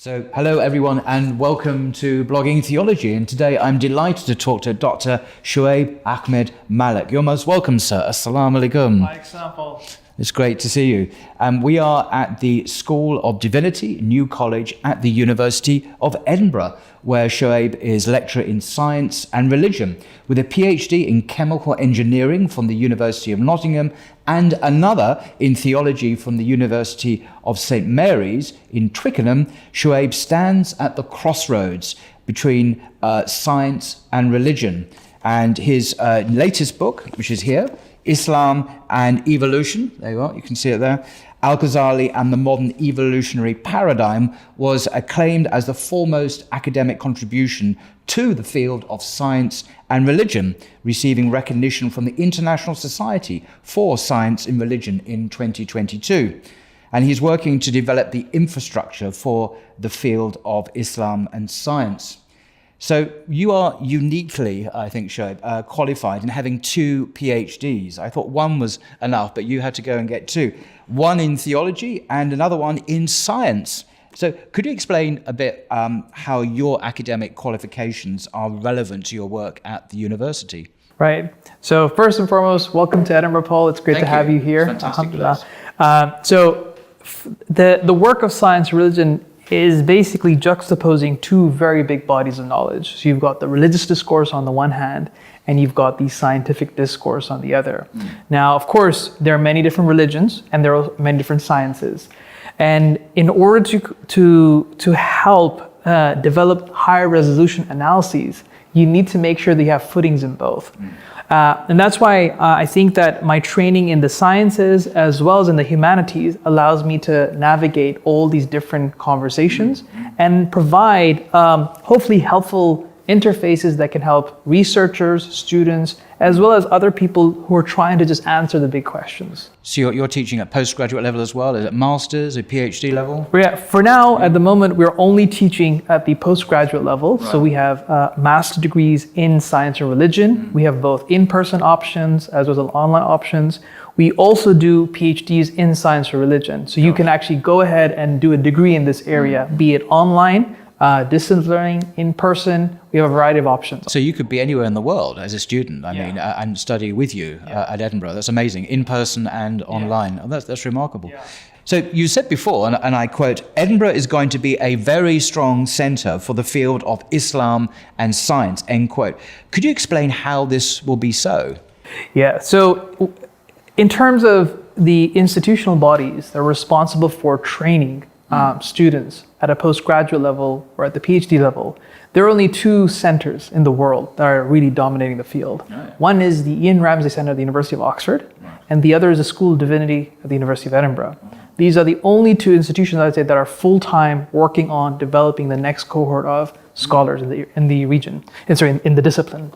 So, hello everyone and welcome to Blogging Theology, and today I'm delighted to talk to Dr. Shoaib Ahmed Malik. You're most welcome, sir. Assalamu alaikum. It's great to see you. We are at the School of Divinity, New College at the University of Edinburgh, where Shoaib is lecturer in science and religion, with a PhD in chemical engineering from the University of Nottingham and another in theology from the University of St. Mary's in Twickenham. Shoaib stands at the crossroads between science and religion. And his latest book, which is here, Islam and Evolution, there you are, you can see it there, Al-Ghazali and the Modern Evolutionary Paradigm, was acclaimed as the foremost academic contribution to the field of science and religion, receiving recognition from the International Society for Science and Religion in 2022. And he's working to develop the infrastructure for the field of Islam and science. So you are uniquely, I think, Shoaib, qualified in having two PhDs. I thought one was enough, but you had to go and get two. One in theology and another one in science. So could you explain a bit how your academic qualifications are relevant to your work at the university? Right. So first and foremost, welcome to Edinburgh, Paul. It's great to have you here. Fantastic. The work of science and religion is basically juxtaposing two very big bodies of knowledge. So you've got the religious discourse on the one hand, and you've got the scientific discourse on the other. Now, of course, there are many different religions and there are many different sciences. And in order to help develop higher resolution analyses, you need to make sure that you have footings in both. And that's why I think that my training in the sciences as well as in the humanities allows me to navigate all these different conversations and provide hopefully helpful interfaces that can help researchers, students, as well as other people who are trying to just answer the big questions. So you're teaching at postgraduate level as well? Is it master's or PhD level? Yeah, for now, at the moment, we're only teaching at the postgraduate level. Right. So we have master's degrees in science and religion. We have both in-person options as well as online options. We also do PhDs in science and religion. So you can actually go ahead and do a degree in this area, be it online, distance learning, in person. We have a variety of options. So you could be anywhere in the world as a student, and study with you at Edinburgh. That's amazing, in person and online. Oh, that's remarkable. Yeah. So you said before, and I quote, Edinburgh is going to be a very strong centre for the field of Islam and science, end quote. Could you explain how this will be so? Yeah, so in terms of the institutional bodies that are responsible for training students at a postgraduate level or at the PhD level, there are only two centers in the world that are really dominating the field. One is the Ian Ramsay Centre at the University of Oxford, and the other is the School of Divinity at the University of Edinburgh. These are the only two institutions, I'd say, that are full-time working on developing the next cohort of scholars in the region, in the discipline.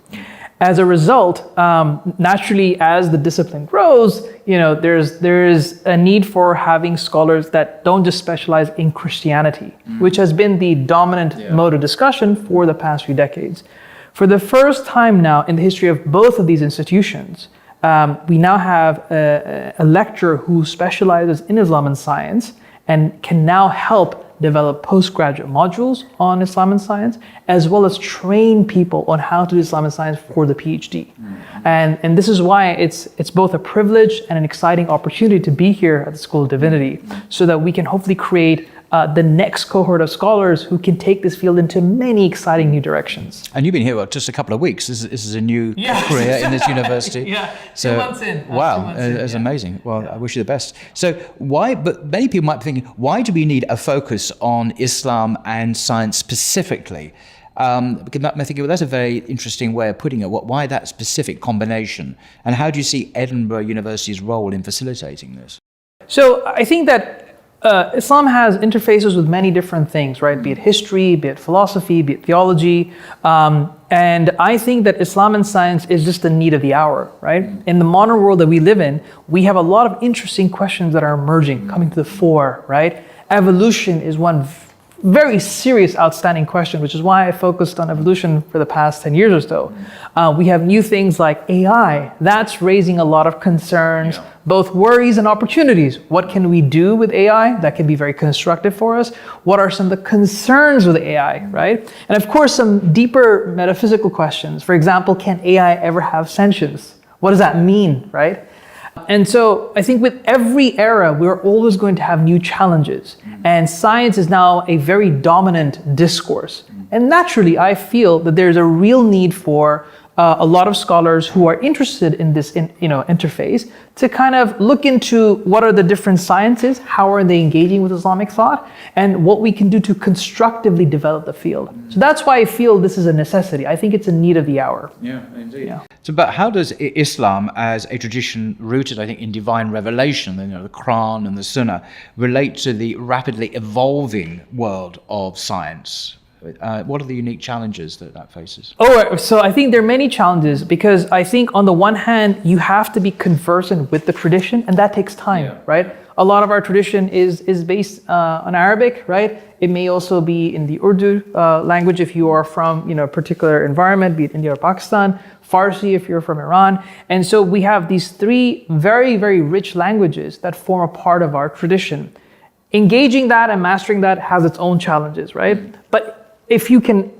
As a result, naturally, as the discipline grows, there's a need for having scholars that don't just specialize in Christianity, which has been the dominant mode of discussion for the past few decades. For the first time now in the history of both of these institutions, we now have a lecturer who specializes in Islam and science and can now help develop postgraduate modules on Islam and science, as well as train people on how to do Islam and science for the PhD. And this is why it's both a privilege and an exciting opportunity to be here at the School of Divinity, so that we can hopefully create the next cohort of scholars who can take this field into many exciting new directions. And you've been here just a couple of weeks. This is a new career in this university. So 2 months in. Wow, it's amazing. Well, I wish you the best. So but many people might be thinking, why do we need a focus on Islam and science specifically? Because I'm thinking, well, that's a very interesting way of putting it. Why that specific combination? And how do you see Edinburgh University's role in facilitating this? So I think that Islam has interfaces with many different things, right? Be it history, be it philosophy, be it theology. And I think that Islam and science is just the need of the hour, right? In the modern world that we live in, we have a lot of interesting questions that are emerging, coming to the fore, right? Evolution is one very serious, outstanding question, which is why I focused on evolution for the past 10 years or so. We have new things like AI. That's raising a lot of concerns, both worries and opportunities. What can we do with AI that can be very constructive for us? What are some of the concerns with AI, right? And of course, some deeper metaphysical questions. For example, can AI ever have sentience? What does that mean, right? And so I think with every era, we're always going to have new challenges. And science is now a very dominant discourse. And naturally, I feel that there's a real need for a lot of scholars who are interested in this interface to kind of look into what are the different sciences, how are they engaging with Islamic thought, and what we can do to constructively develop the field. So that's why I feel this is a necessity. I think it's a need of the hour. Yeah, indeed. Yeah. So, but how does Islam, as a tradition rooted, I think, in divine revelation, the Quran and the Sunnah, relate to the rapidly evolving world of science? What are the unique challenges that faces? So I think there are many challenges, because I think on the one hand, you have to be conversant with the tradition, and that takes time, right? A lot of our tradition is based on Arabic, right? It may also be in the Urdu language if you are from a particular environment, be it India or Pakistan, Farsi if you're from Iran. And so we have these three very, very rich languages that form a part of our tradition. Engaging that and mastering that has its own challenges, right? But if you can,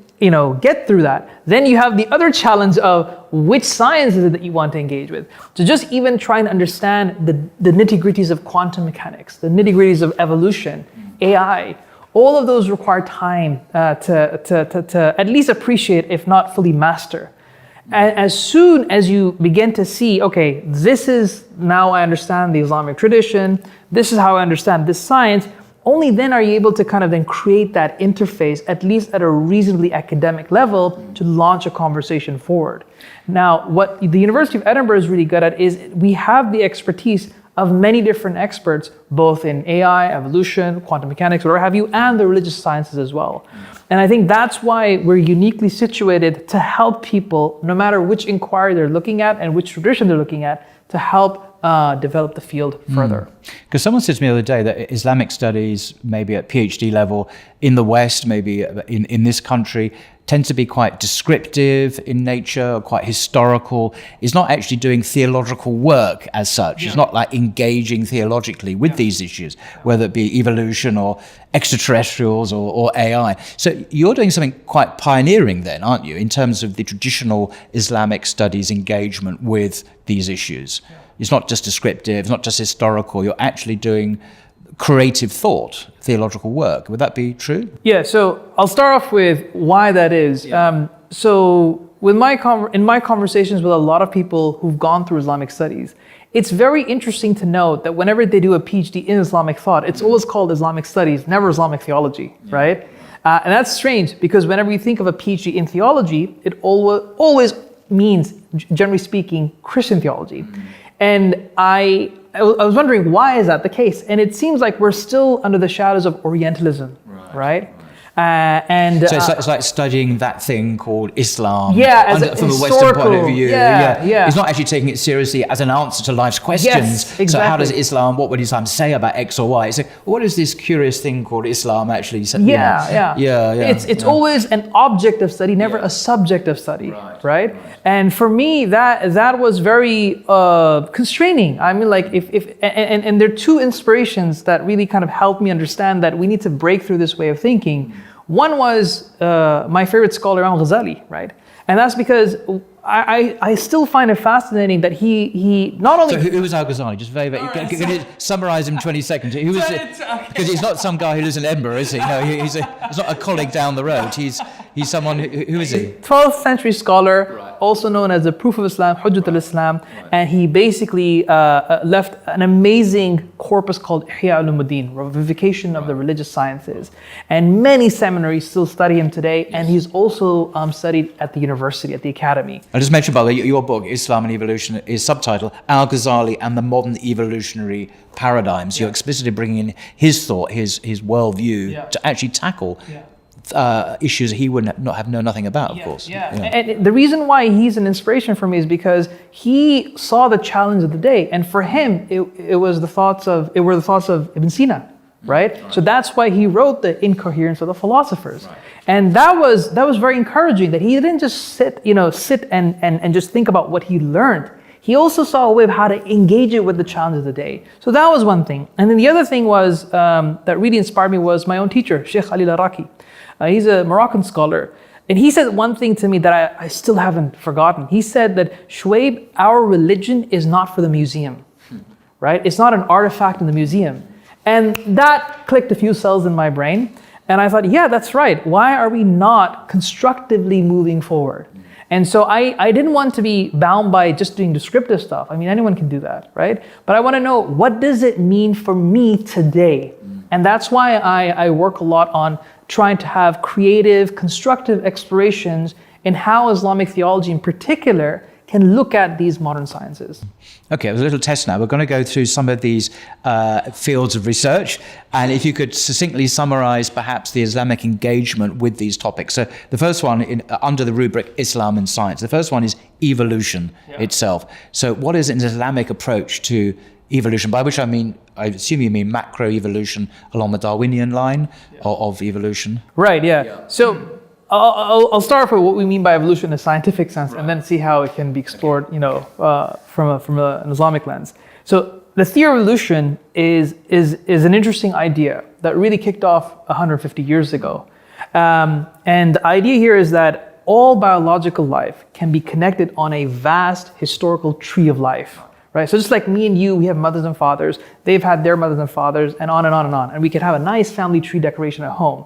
get through that, then you have the other challenge of which science is it that you want to engage with. So just even trying to understand the nitty-gritties of quantum mechanics, the nitty-gritties of evolution, AI, all of those require time to at least appreciate, if not fully master. And as soon as you begin to see, okay, this is, now I understand the Islamic tradition, this is how I understand this science, only then are you able to kind of then create that interface, at least at a reasonably academic level, to launch a conversation forward. Now, what the University of Edinburgh is really good at is we have the expertise of many different experts, both in AI, evolution, quantum mechanics, whatever have you, and the religious sciences as well. And I think that's why we're uniquely situated to help people, no matter which inquiry they're looking at and which tradition they're looking at, to help develop the field further. Because someone said to me the other day that Islamic studies, maybe at PhD level, in the West, maybe in this country, tends to be quite descriptive in nature, quite historical. It's not actually doing theological work as such. It's not like engaging theologically with these issues, whether it be evolution or extraterrestrials or AI. So you're doing something quite pioneering then, aren't you, in terms of the traditional Islamic studies engagement with these issues? It's not just descriptive, it's not just historical, you're actually doing creative thought, theological work. Would that be true? Yeah, so I'll start off with why that is. So with in my conversations with a lot of people who've gone through Islamic studies, it's very interesting to note that whenever they do a PhD in Islamic thought, it's always called Islamic studies, never Islamic theology, right? And that's strange, because whenever you think of a PhD in theology, it always means, generally speaking, Christian theology. And I was wondering, why is that the case? And it seems like we're still under the shadows of Orientalism, right? So it's like studying that thing called Islam from a Western point of view. It's not actually taking it seriously as an answer to life's questions. Yes, exactly. So how does Islam, what would Islam say about X or Y? It's like, what is this curious thing called Islam actually? It's always an object of study, never a subject of study, right? And for me, that was very constraining. I mean, like and there are two inspirations that really kind of helped me understand that we need to break through this way of thinking. One was my favorite scholar, Imam Ghazali, right? And that's because I still find it fascinating that he not only... So who was Al-Ghazali? Just very, can you summarize him in 20 seconds? Who was it? Because he's not some guy who lives in Edinburgh, is he? No, he's not a colleague down the road. He's someone, who is he? 12th century scholar, also known as the Proof of Islam, Hujjat al-Islam, and he basically left an amazing corpus called Ihya Ulumuddin, Revivification of the Religious Sciences. And many seminaries still study him today, and he's also studied at the university, at the academy. I just mentioned, by the way, your book, Islam and Evolution, is subtitled Al-Ghazali and the Modern Evolutionary Paradigms. You're explicitly bringing in his thought, his worldview to actually tackle issues he would not have known nothing about, of course. And the reason why he's an inspiration for me is because he saw the challenge of the day, and for him, it were the thoughts of Ibn Sina, right? So that's why he wrote the Incoherence of the Philosophers. And that was very encouraging, that he didn't just sit and just think about what he learned. He also saw a way of how to engage it with the challenge of the day. So that was one thing. And then the other thing was that really inspired me was my own teacher, Sheikh Khalil Araki. He's a Moroccan scholar. And he said one thing to me that I still haven't forgotten. He said that, Shoaib, our religion is not for the museum, right? It's not an artifact in the museum. And that clicked a few cells in my brain. And I thought, yeah, that's right. Why are we not constructively moving forward? And so I didn't want to be bound by just doing descriptive stuff. I mean, anyone can do that, right? But I want to know, what does it mean for me today? And that's why I work a lot on trying to have creative, constructive explorations in how Islamic theology in particular can look at these modern sciences. Okay, it was a little test now. We're going to go through some of these fields of research, and if you could succinctly summarize perhaps the Islamic engagement with these topics. So the first one, under the rubric Islam and Science, the first one is evolution itself. So what is an Islamic approach to evolution, by which I mean, I assume you mean macroevolution along the Darwinian line of evolution? Right, yeah. So I'll start off with what we mean by evolution in a scientific sense, and then see how it can be explored, from an Islamic lens. So the theory of evolution is an interesting idea that really kicked off 150 years ago. And the idea here is that all biological life can be connected on a vast historical tree of life. Right? So just like me and you, we have mothers and fathers, they've had their mothers and fathers, and on and on and on. And we could have a nice family tree decoration at home.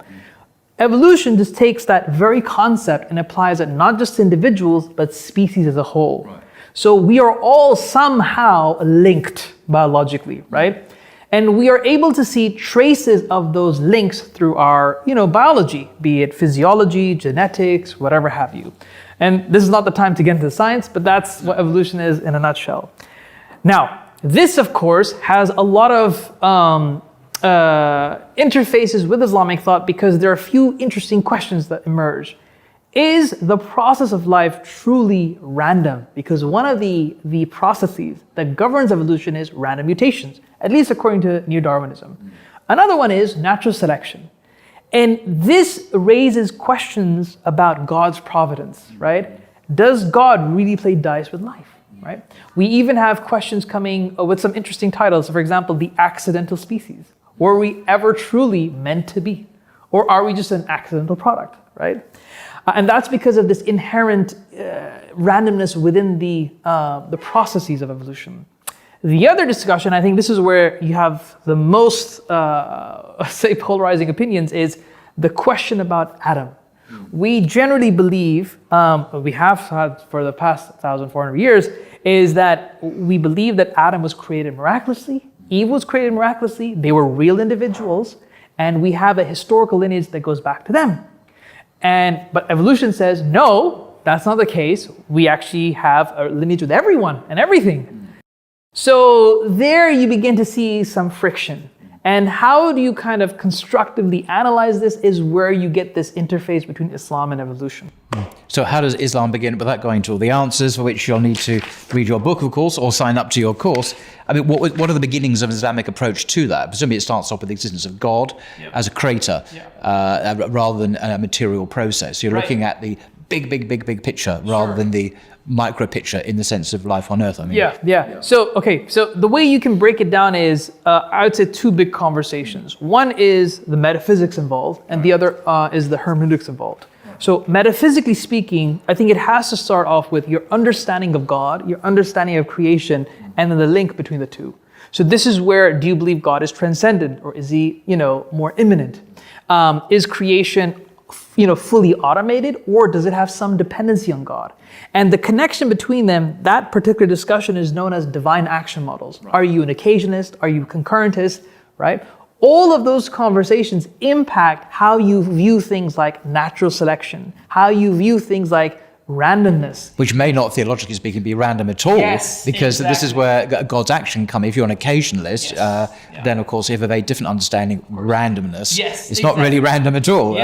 Evolution just takes that very concept and applies it not just to individuals, but species as a whole. Right. So we are all somehow linked biologically, right? And we are able to see traces of those links through our, biology, be it physiology, genetics, whatever have you. And this is not the time to get into science, but that's what evolution is in a nutshell. Now, this, of course, has a lot of interfaces with Islamic thought because there are a few interesting questions that emerge. Is the process of life truly random? Because one of the processes that governs evolution is random mutations, at least according to neo-Darwinism. Another one is natural selection. And this raises questions about God's providence, right? Does God really play dice with life? Right? We even have questions coming with some interesting titles. For example, the accidental species. Were we ever truly meant to be? Or are we just an accidental product, right? And that's because of this inherent randomness within the processes of evolution. The other discussion, I think this is where you have the most, polarizing opinions, is the question about Adam. We generally believe, we have had for the past 1,400 years, is that we believe that Adam was created miraculously, Eve was created miraculously, they were real individuals, and we have a historical lineage that goes back to them. But evolution says, no, that's not the case. We actually have a lineage with everyone and everything. So there you begin to see some friction. And how do you kind of constructively analyze this is where you get this interface between Islam and evolution. So how does Islam begin? Without going to all the answers, for which you'll need to read your book, of course, or sign up to your course. I mean, what are the beginnings of an Islamic approach to that? Presumably it starts off with the existence of God as a creator, rather than a material process. You're looking at the big picture rather than the micro picture in the sense of life on Earth. I mean. So the way you can break it down is, I would say, two big conversations. One is the metaphysics involved, and the other is the hermeneutics involved. So metaphysically speaking, I think it has to start off with your understanding of God, your understanding of creation, and then the link between the two. So this is where, do you believe God is transcendent, or is he, more immanent? Is creation fully automated, or does it have some dependency on God? And the connection between them, that particular discussion is known as divine action models. Right. Are you an occasionist? Are you a concurrentist? Right? All of those conversations impact how you view things like natural selection, how you view things like randomness. Which may not, theologically speaking, be random at all, because this is where God's action comes. If you're an occasionalist, then of course you have a very different understanding of randomness. It's not really random at all.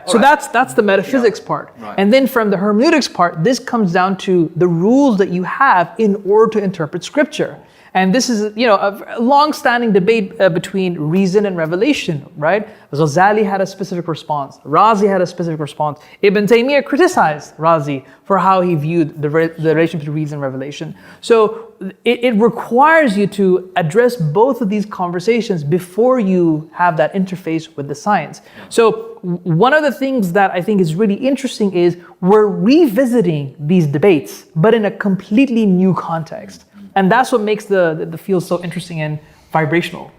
So that's the metaphysics part. Right. And then from the hermeneutics part, this comes down to the rules that you have in order to interpret scripture. And this is, a long-standing debate between reason and revelation, right? Ghazali had a specific response. Razi had a specific response. Ibn Taymiyyah criticized Razi for how he viewed the relation between reason and revelation. So it requires you to address both of these conversations before you have that interface with the science. So one of the things that I think is really interesting is we're revisiting these debates, but in a completely new context. And that's what makes the field so interesting and vibrational.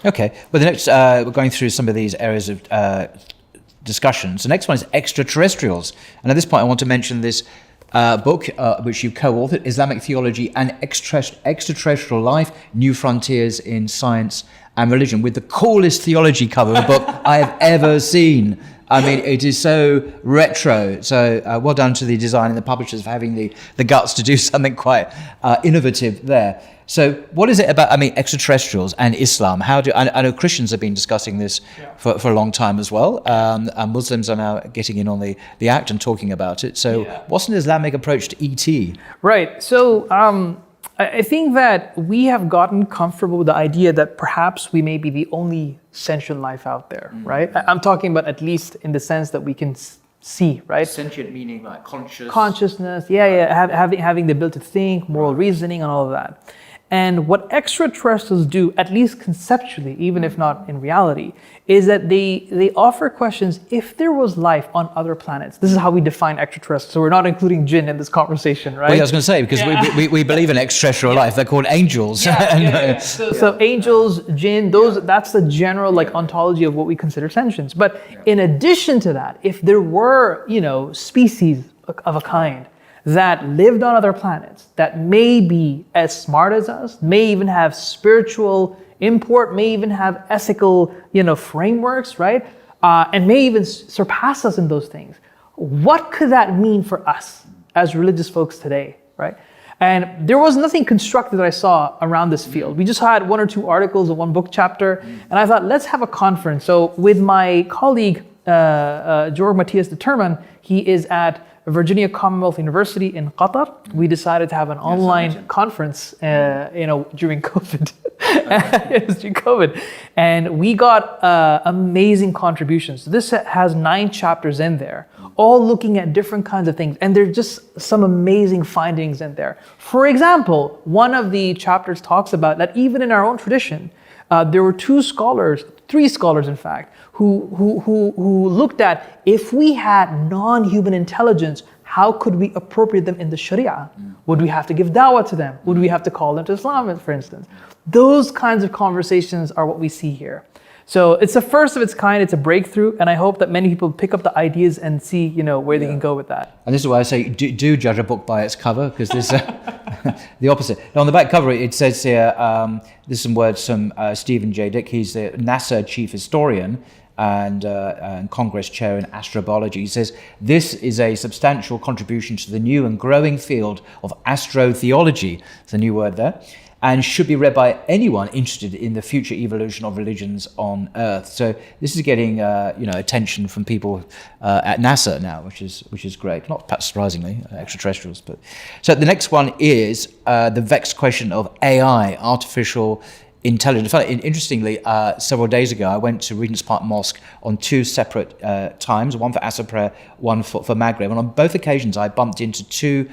Okay. Well, the next, we're going through some of these areas of discussions. The next one is extraterrestrials. And at this point, I want to mention this book, which you co-authored, Islamic Theology and Extraterrestrial Life, New Frontiers in Science and Religion, with the coolest theology cover of a book I have ever seen. I mean, it is so retro. So well done to the design and the publishers for having the guts to do something quite innovative there. So what is it about, extraterrestrials and Islam? I know Christians have been discussing this for a long time as well. And Muslims are now getting in on the act and talking about it. So what's an Islamic approach to ET? Right. So I think that we have gotten comfortable with the idea that perhaps we may be the only sentient life out there, right? I'm talking about at least in the sense that we can see, right? Sentient meaning like conscious? Consciousness, having the ability to think, moral reasoning and all of that. And what extraterrestrials do, at least conceptually, even if not in reality, is that they offer questions if there was life on other planets. This is how we define extraterrestrials. So we're not including jinn in this conversation, right? Well, I was going to say, because we believe in extraterrestrial life. They're called angels. So angels, jinn, that's the general ontology of what we consider sentience. But in addition to that, if there were, species of a kind that lived on other planets, that may be as smart as us, may even have spiritual import, may even have ethical, frameworks, right? And may even surpass us in those things. What could that mean for us as religious folks today, right? And there was nothing constructive that I saw around this field. We just had one or two articles of one book chapter, and I thought, let's have a conference. So with my colleague, Georg Matthias de Terman, he is at Virginia Commonwealth University in Qatar. We decided to have an online conference, during COVID. It was during COVID. And we got amazing contributions. This has 9 chapters in there, all looking at different kinds of things. And there's just some amazing findings in there. For example, one of the chapters talks about that even in our own tradition, there were 3 scholars in fact, who looked at if we had non-human intelligence, how could we appropriate them in the Sharia? Would we have to give dawah to them? Would we have to call them to Islam, for instance? Those kinds of conversations are what we see here. So it's the first of its kind, it's a breakthrough, and I hope that many people pick up the ideas and see, where they can go with that. And this is why I say do judge a book by its cover, because there's the opposite. Now on the back cover it says here, there's some words from Stephen J. Dick. He's the NASA chief historian and Congress chair in astrobiology. He says, this is a substantial contribution to the new and growing field of astrotheology. It's a new word there. And should be read by anyone interested in the future evolution of religions on Earth. So this is getting attention from people at NASA now, which is great. Not perhaps surprisingly, extraterrestrials. But so the next one is the vexed question of AI, artificial intelligence. Interestingly, several days ago, I went to Regent's Park Mosque on 2 separate times, one for Asr prayer, one for Maghrib. And on both occasions, I bumped into 2.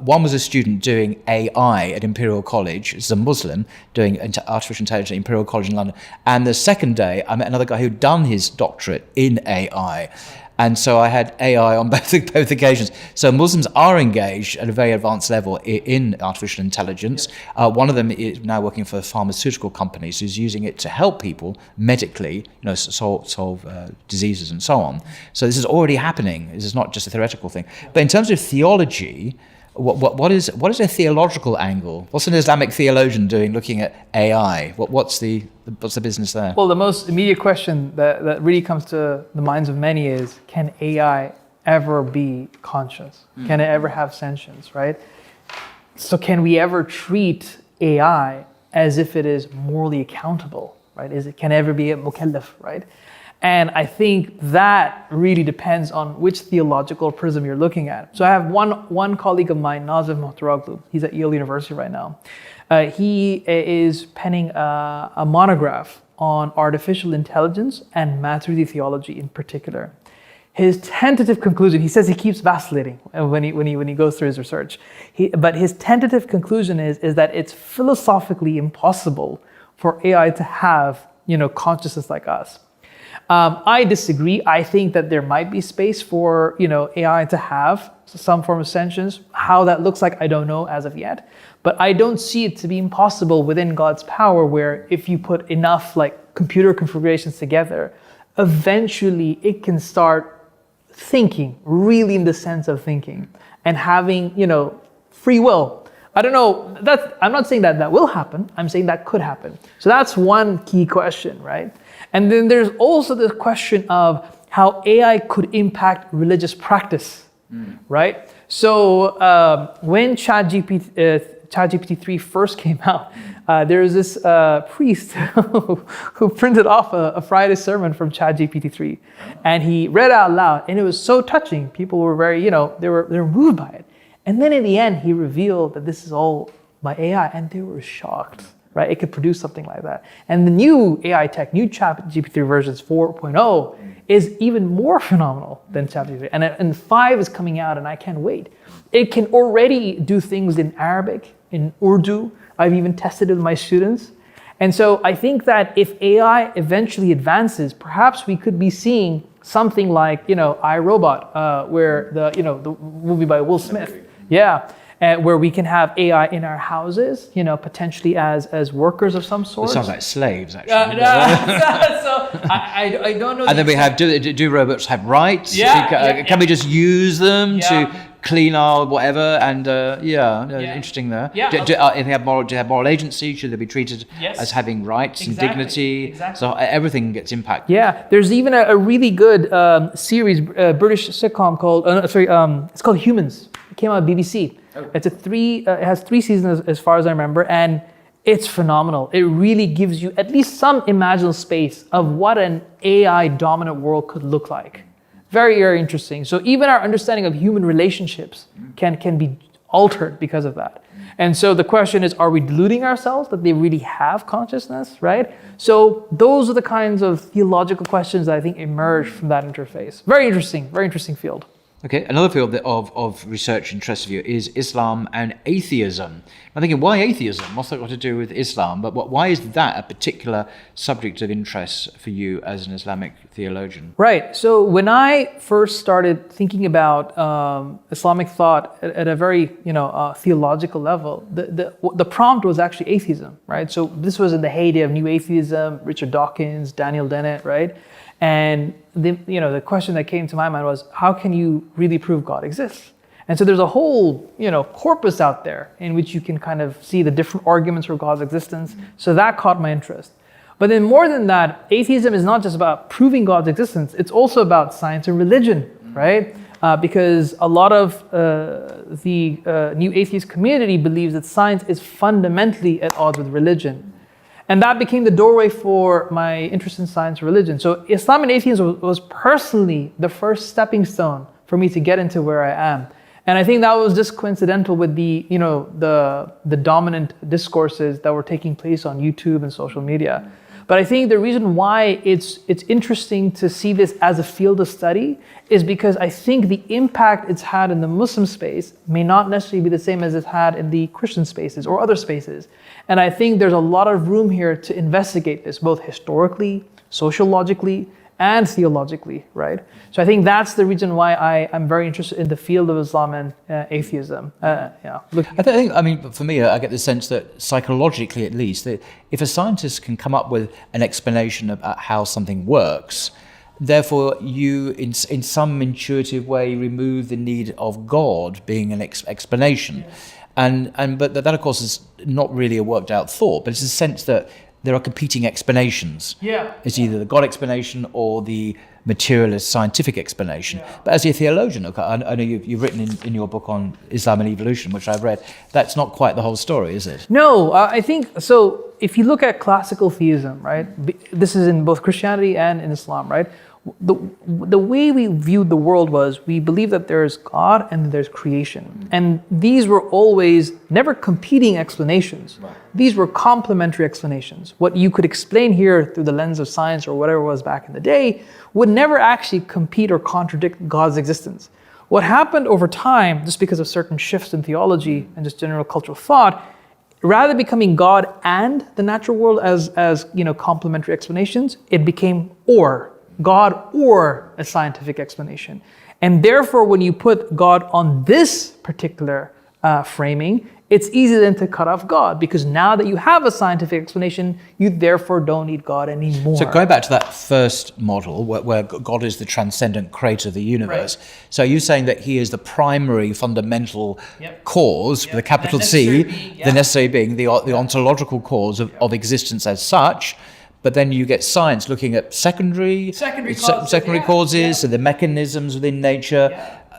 One was a student doing AI at Imperial College. This is a Muslim doing artificial intelligence at Imperial College in London. And the second day, I met another guy who'd done his doctorate in AI. And so I had AI on both occasions. So Muslims are engaged at a very advanced level in artificial intelligence. One of them is now working for pharmaceutical companies who's using it to help people medically, solve diseases and so on. So this is already happening. This is not just a theoretical thing. But in terms of theology, what is a theological angle? What's an Islamic theologian doing looking at AI? What's the business there? Well, the most immediate question that really comes to the minds of many is, can AI ever be conscious? Can it ever have sentience, right? So can we ever treat AI as if it is morally accountable, right? Can it ever be a mukallaf, right? And I think that really depends on which theological prism you're looking at. So I have one colleague of mine, Nazif Mohtaroglu. He's at Yale University right now. He is penning a monograph on artificial intelligence and Maturidi theology in particular. His tentative conclusion, he says he keeps vacillating when he goes through his research. But his tentative conclusion is that it's philosophically impossible for AI to have, consciousness like us. I disagree. I think that there might be space for, AI to have some form of sentience. How that looks like, I don't know as of yet. But I don't see it to be impossible within God's power, where if you put enough computer configurations together, eventually it can start thinking, really in the sense of thinking, and having, free will. I don't know, I'm not saying that will happen, I'm saying that could happen. So that's one key question, right? And then there's also the question of how AI could impact religious practice, right? So when ChatGPT 3 first came out, there was this priest who printed off a Friday sermon from ChatGPT 3, and he read out loud, and it was so touching. People were very, they were moved by it. And then in the end, he revealed that this is all by AI, and they were shocked, right? It could produce something like that. And the new AI tech, new ChatGPT versions 4.0 is even more phenomenal than ChatGPT. And 5 is coming out, and I can't wait. It can already do things in Arabic, in Urdu. I've even tested it with my students. And so I think that if AI eventually advances, perhaps we could be seeing something like, iRobot, where the movie by Will Smith. Yeah, where we can have AI in our houses, potentially as workers of some sort. It sounds like slaves, actually. So I don't know. And then we have, do robots have rights? Can we just use them to clean our whatever? And interesting there. Yeah. Do they have moral agency? Should they be treated as having rights and dignity? Exactly. So everything gets impacted. Yeah, there's even a really good series, British sitcom called, it's called Humans. It came out on BBC. Okay. It has 3 seasons as far as I remember, and it's phenomenal. It really gives you at least some imaginal space of what an AI dominant world could look like. Very, very interesting. So even our understanding of human relationships can be altered because of that. And so the question is, are we deluding ourselves that they really have consciousness, right? So those are the kinds of theological questions that I think emerge from that interface. Very interesting field. Okay, another field of research interest of you is Islam and atheism. I'm thinking, why atheism? What's that got to do with Islam? But why is that a particular subject of interest for you as an Islamic theologian? Right. So when I first started thinking about Islamic thought at a very theological level, the prompt was actually atheism, right? So this was in the heyday of New Atheism, Richard Dawkins, Daniel Dennett, right? And the question that came to my mind was, how can you really prove God exists? And so there's a whole corpus out there in which you can kind of see the different arguments for God's existence. So that caught my interest. But then more than that, atheism is not just about proving God's existence. It's also about science and religion, right? Because a lot of the new atheist community believes that science is fundamentally at odds with religion. And that became the doorway for my interest in science and religion. So Islam and atheism was personally the first stepping stone for me to get into where I am. And I think that was just coincidental with the dominant discourses that were taking place on YouTube and social media. But I think the reason why it's interesting to see this as a field of study is because I think the impact it's had in the Muslim space may not necessarily be the same as it's had in the Christian spaces or other spaces. And I think there's a lot of room here to investigate this, both historically, sociologically, and theologically, right? So I think that's the reason why I'm very interested in the field of Islam and atheism. I mean, for me, I get the sense that psychologically, at least, that if a scientist can come up with an explanation about how something works, therefore you, in some intuitive way, remove the need of God being an explanation. Yes. But that, of course, is not really a worked out thought, but it's a sense that there are competing explanations. Yeah. It's either the God explanation or the materialist scientific explanation. But as a theologian, look, I know you've written in your book on Islam and evolution, which I've read, that's not quite the whole story, is it? No, I think so. If you look at classical theism, right, this is in both Christianity and in Islam, right? The way we viewed the world was we believe that there's God and there's creation. And these were always never competing explanations. Right. These were complementary explanations. What you could explain here through the lens of science or whatever it was back in the day would never actually compete or contradict God's existence. What happened over time, just because of certain shifts in theology and just general cultural thought, rather than becoming God and the natural world as complementary explanations, it became God or a scientific explanation. And therefore, when you put God on this particular framing, it's easy then to cut off God, because now that you have a scientific explanation, you therefore don't need God anymore. So going back to that first model, where God is the transcendent creator of the universe, right. So are you saying that he is the primary fundamental cause, with a capital C, the necessary being, the ontological cause of existence as such? But then you get science looking at secondary causes, so the mechanisms within nature,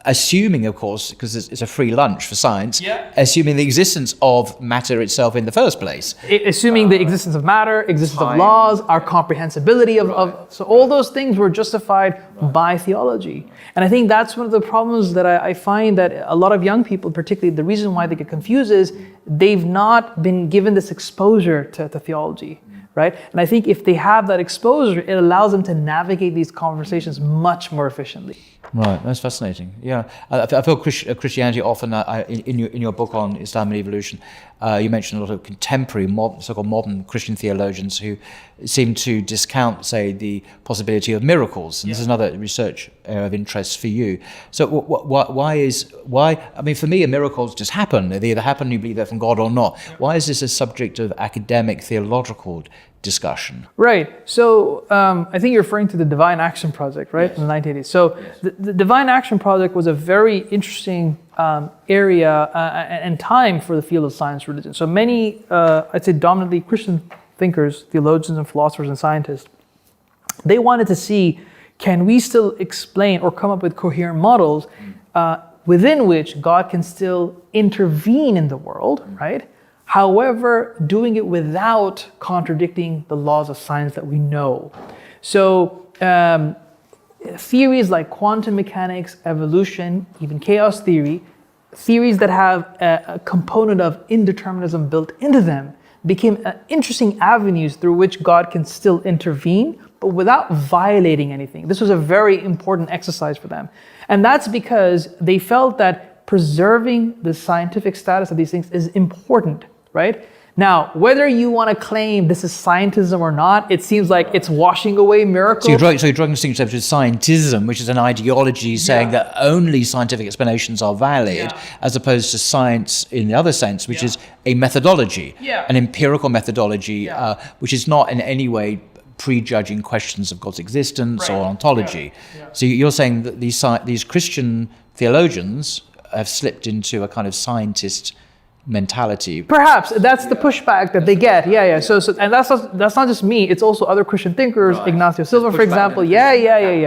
assuming, of course, because it's a free lunch for science, assuming the existence of matter itself in the first place. Assuming the existence of matter, existence of laws, our comprehensibility of so all those things were justified by theology. And I think that's one of the problems that I find that a lot of young people, particularly, the reason why they get confused is they've not been given this exposure to theology. Right? And I think if they have that exposure, it allows them to navigate these conversations much more efficiently. Right, that's fascinating. Yeah, I feel Christianity often, in your book on Islam and evolution, you mentioned a lot of contemporary, so-called modern Christian theologians who seem to discount, say, the possibility of miracles. And this is another research area of interest for you. So why? I mean, for me, miracles just happen. They either happen, you believe they're from God or not. Why is this a subject of academic, theological discussion? Right. So I think you're referring to the Divine Action Project, right, in the 1980s. So the Divine Action Project was a very interesting area and time for the field of science religion. So many, I'd say dominantly Christian thinkers, theologians and philosophers and scientists, they wanted to see, can we still explain or come up with coherent models within which God can still intervene in the world, right? However, doing it without contradicting the laws of science that we know. So theories like quantum mechanics, evolution, even chaos theory, theories that have a component of indeterminism built into them, became interesting avenues through which God can still intervene, but without violating anything. This was a very important exercise for them. And that's because they felt that preserving the scientific status of these things is important, right? Now, whether you want to claim this is scientism or not, it seems like it's washing away miracles. So you're drawing a distinction between scientism, which is an ideology saying that only scientific explanations are valid, as opposed to science in the other sense, which is a methodology, an empirical methodology, which is not in any way prejudging questions of God's existence or ontology. So you're saying that these Christian theologians have slipped into a kind of scientist mentality. Perhaps that's the pushback that they get. So and that's not just me. It's also other Christian thinkers. Right. Ignacio Silva, for example.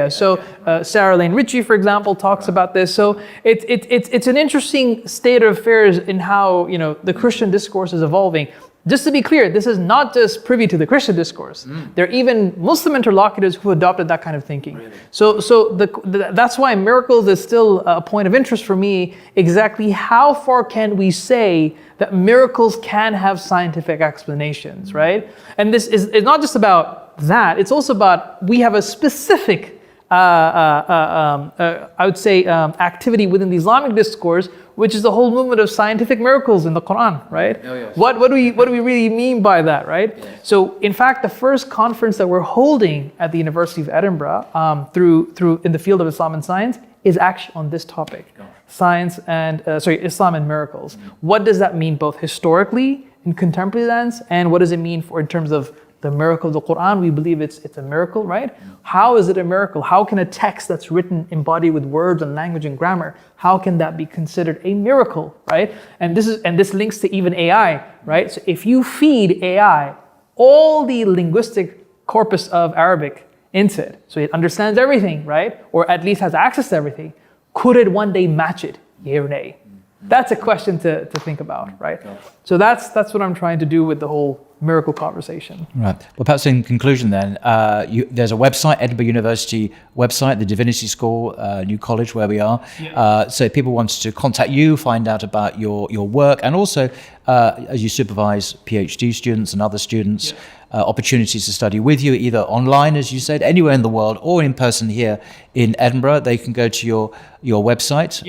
So Sarah Lane Ritchie, for example, talks about this. So it's an interesting state of affairs in how the Christian discourse is evolving. Just to be clear, this is not just privy to the Christian discourse. There are even Muslim interlocutors who adopted that kind of thinking. Really? So that's why miracles is still a point of interest for me. Exactly how far can we say that miracles can have scientific explanations, right? And this is it's not just about that. It's also about we have a specific, I would say, activity within the Islamic discourse, which is the whole movement of scientific miracles in the Quran, right? Oh, yes. What do we really mean by that, right? Yes. So, in fact, the first conference that we're holding at the University of Edinburgh, through in the field of Islam and science, is actually on this topic: Islam and miracles. What does that mean, both historically in contemporary lens, and what does it mean in terms of the miracle of the Quran? We believe it's a miracle, right? How is it a miracle? How can a text that's written, embodied with words and language and grammar, how can that be considered a miracle, right? And this links to even AI, right? So if you feed AI all the linguistic corpus of Arabic into it. So it understands everything, right? Or at least has access to everything. Could it one day match it? Yea or nay? That's a question to think about, right? So that's what I'm trying to do with the whole miracle conversation. Right. Well, perhaps in conclusion then, there's a website, Edinburgh University website, the Divinity School, new college where we are. Yeah. So if people want to contact you, find out about your work, and also as you supervise PhD students and other students, opportunities to study with you, either online, as you said, anywhere in the world, or in person here in Edinburgh, they can go to your website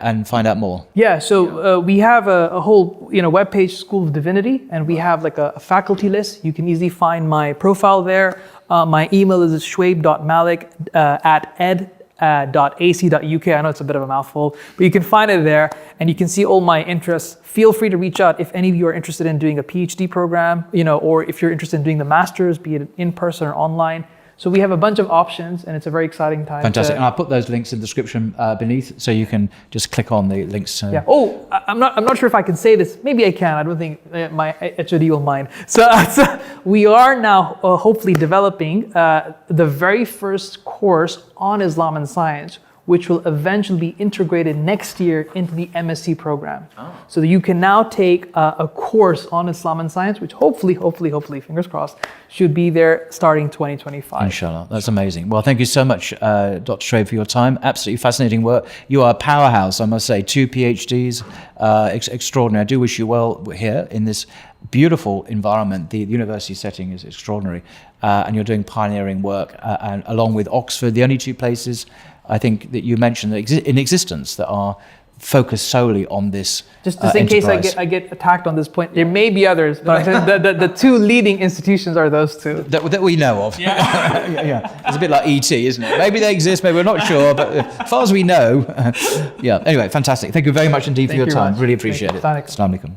and find out more. Yeah, so we have a whole webpage, School of Divinity, and we have like a faculty list. You can easily find my profile there. My email is shoaib.malik at ed.ac.uk. I know it's a bit of a mouthful, but you can find it there, and you can see all my interests. Feel free to reach out if any of you are interested in doing a PhD program, or if you're interested in doing the master's, be it in person or online. So we have a bunch of options, and it's a very exciting time. Fantastic. And I'll put those links in the description beneath, so you can just click on the links. Yeah. Oh, I'm not sure if I can say this. Maybe I can. I don't think my HOD will mind. So we are now hopefully developing the very first course on Islam and science, which will eventually be integrated next year into the MSc program. Oh. So that you can now take a course on Islam and science, which hopefully, fingers crossed, should be there starting 2025. Inshallah. That's amazing. Well, thank you so much, Dr. Shoaib, for your time. Absolutely fascinating work. You are a powerhouse, I must say. 2 PhDs, extraordinary. I do wish you well here in this beautiful environment. The university setting is extraordinary. And you're doing pioneering work, and along with Oxford, the only 2 places I think that you mentioned in existence that are focused solely on this. Just in enterprise. case I get attacked on this point, there may be others, but the 2 leading institutions are those 2 that we know of. Yeah. It's a bit like ET, isn't it? Maybe they exist, maybe we're not sure, but as far as we know, Anyway, fantastic. Thank you very much indeed for your time. Really appreciate it. Assalamu alaikum.